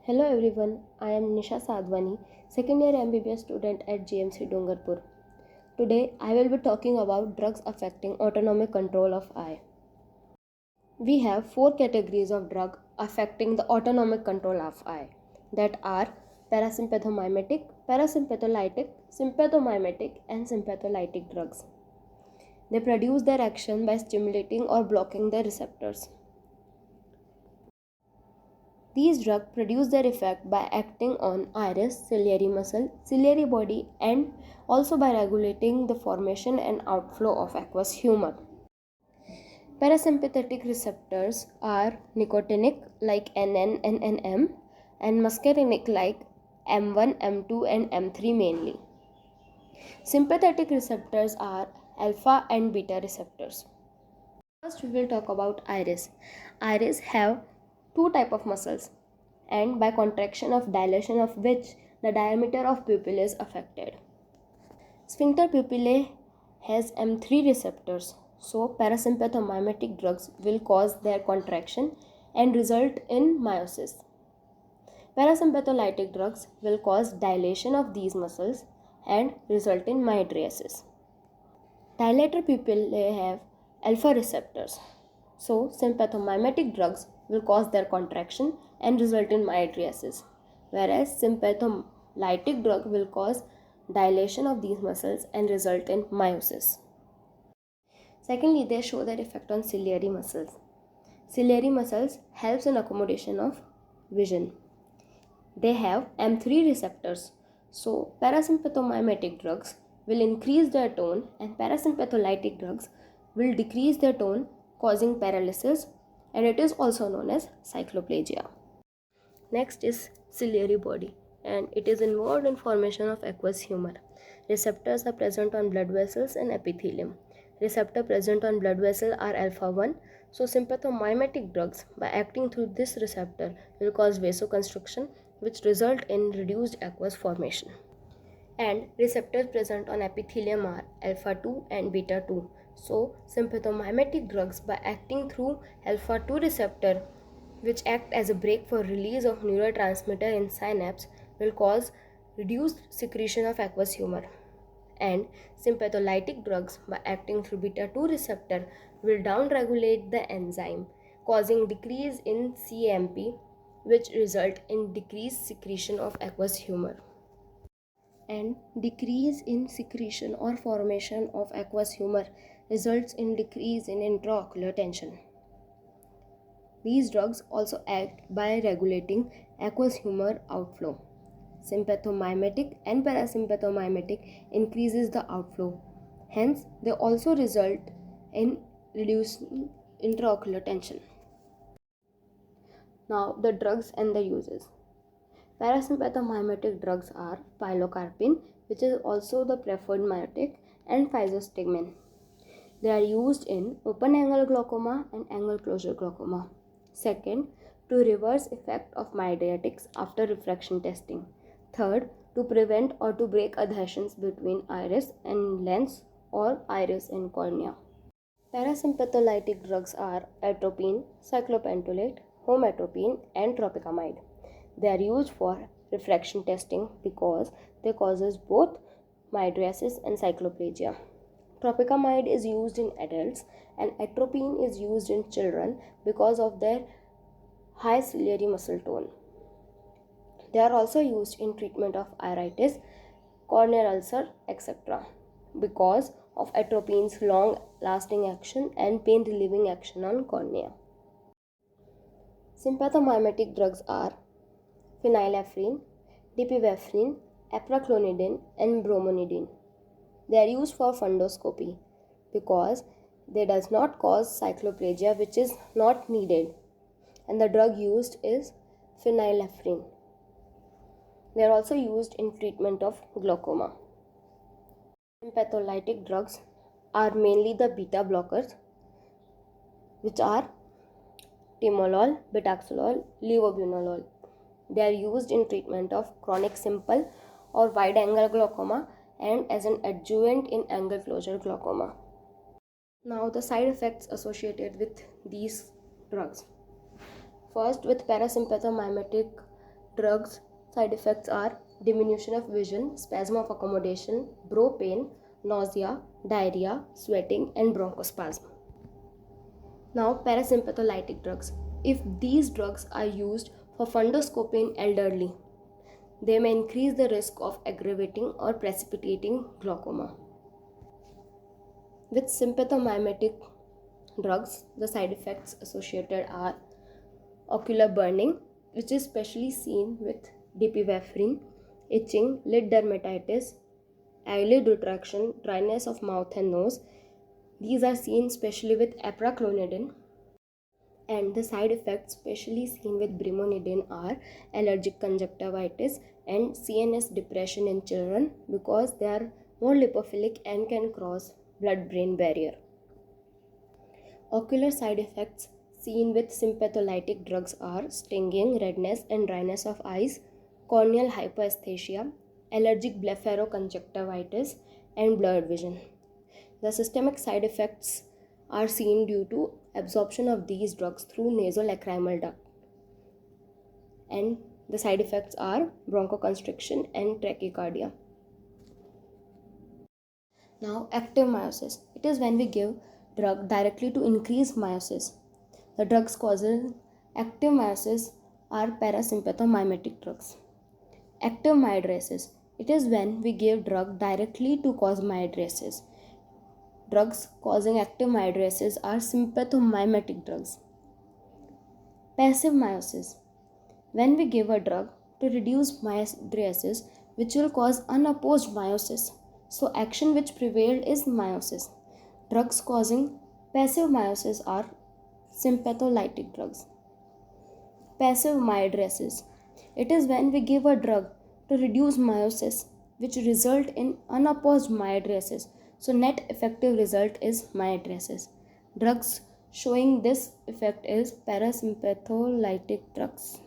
Hello everyone, I am Nisha Sadwani, second year MBBS student at GMC Dungarpur. Today I will be talking about drugs affecting autonomic control of eye. We have four categories of drug affecting the autonomic control of eye, that are parasympathomimetic, parasympatholytic, sympathomimetic and sympatholytic drugs. They produce their action by stimulating or blocking the receptors. These drugs produce their effect by acting on iris, ciliary muscle, ciliary body, and also by regulating the formation and outflow of aqueous humor. Parasympathetic receptors are nicotinic like NN and NM and muscarinic like M1, M2 and M3 mainly. Sympathetic receptors are alpha and beta receptors. First we will talk about iris. Iris have two type of muscles, and by contraction of dilation of which the diameter of pupil is affected. Sphincter pupillae has M3 receptors, so parasympathomimetic drugs will cause their contraction and result in miosis. Parasympatholytic drugs will cause dilation of these muscles and result in mydriasis. Dilator pupillae have alpha receptors, so sympathomimetic drugs will cause their contraction and result in mydriasis, whereas sympatholytic drug will cause dilation of these muscles and result in miosis. Secondly, they show their effect on ciliary muscles. Ciliary muscles helps in accommodation of vision. They have M3 receptors, so parasympathomimetic drugs will increase their tone and parasympatholytic drugs will decrease their tone, causing paralysis, and it is also known as cycloplegia. Next is ciliary body, and it is involved in formation of aqueous humor. Receptors are present on blood vessels and epithelium. Receptor present on blood vessel are alpha 1, so sympathomimetic drugs by acting through this receptor will cause vasoconstriction, which result in reduced aqueous formation. And receptors present on epithelium are alpha 2 and beta 2. So sympathomimetic drugs by acting through alpha 2 receptor, which act as a brake for release of neurotransmitter in synapse, will cause reduced secretion of aqueous humor. And sympatholytic drugs by acting through beta 2 receptor will downregulate the enzyme, causing decrease in CAMP, which result in decreased secretion of aqueous humor. And decrease in secretion or formation of aqueous humor results in decrease in intraocular tension. These drugs also act by regulating aqueous humor outflow. Sympathomimetic and parasympathomimetic increases the outflow. Hence, they also result in reducing intraocular tension. Now, the drugs and the uses. Parasympathomimetic drugs are pilocarpine, which is also the preferred myotic, and physostigmine. They are used in open angle glaucoma and angle closure glaucoma. Second, to reverse effect of mydriatics after refraction testing. Third, to prevent or to break adhesions between iris and lens or iris and cornea. Parasympatholytic drugs are atropine, cyclopentolate, homatropine, and tropicamide. They are used for refraction testing because they causes both mydriasis and cycloplegia. Tropicamide is used in adults and atropine is used in children because of their high ciliary muscle tone. They are also used in treatment of iritis, corneal ulcer, etc. because of atropine's long lasting action and pain relieving action on cornea. Sympathomimetic drugs are phenylephrine, dipivefrin, apraclonidine, and bromonidine. They are used for fundoscopy because they does not cause cycloplegia, which is not needed, and the drug used is phenylephrine. They are also used in treatment of glaucoma. Sympatholytic drugs are mainly the beta blockers, which are timolol, betaxolol, levobunolol. They are used in treatment of chronic simple or wide angle glaucoma and as an adjuvant in angle closure glaucoma. Now, the side effects associated with these drugs. First, with parasympathomimetic drugs side effects are diminution of vision, spasm of accommodation, brow pain, nausea, diarrhea, sweating, and bronchospasm. Now, parasympatholytic drugs. If these drugs are used for fundoscopy in elderly, they may increase the risk of aggravating or precipitating glaucoma. With sympathomimetic drugs, the side effects associated are ocular burning, which is specially seen with dipivefrin, itching, lid dermatitis, eyelid retraction, dryness of mouth and nose. These are seen especially with apraclonidine, and the side effects specially seen with brimonidine are allergic conjunctivitis and CNS depression in children because they are more lipophilic and can cross blood-brain barrier. Ocular side effects seen with sympatholytic drugs are stinging, redness and dryness of eyes, corneal hypoesthesia, allergic blepharoconjunctivitis, and blurred vision. The systemic side effects are seen due to absorption of these drugs through nasolacrimal duct, and the side effects are bronchoconstriction and tachycardia. Now, active meiosis. It is when we give drug directly to increase meiosis. The drugs causing active meiosis are parasympathomimetic drugs. Active mydriasis. It is when we give drug directly to cause mydriasis. Drugs causing active mydriasis are sympathomimetic drugs. Passive meiosis. When we give a drug to reduce mydriasis, which will cause unopposed meiosis. So action which prevailed is meiosis. Drugs causing passive meiosis are sympatholytic drugs. Passive mydriasis. It is when we give a drug to reduce meiosis, which result in unopposed mydriasis. So net effective result is mydriasis. Drugs showing this effect is parasympatholytic drugs.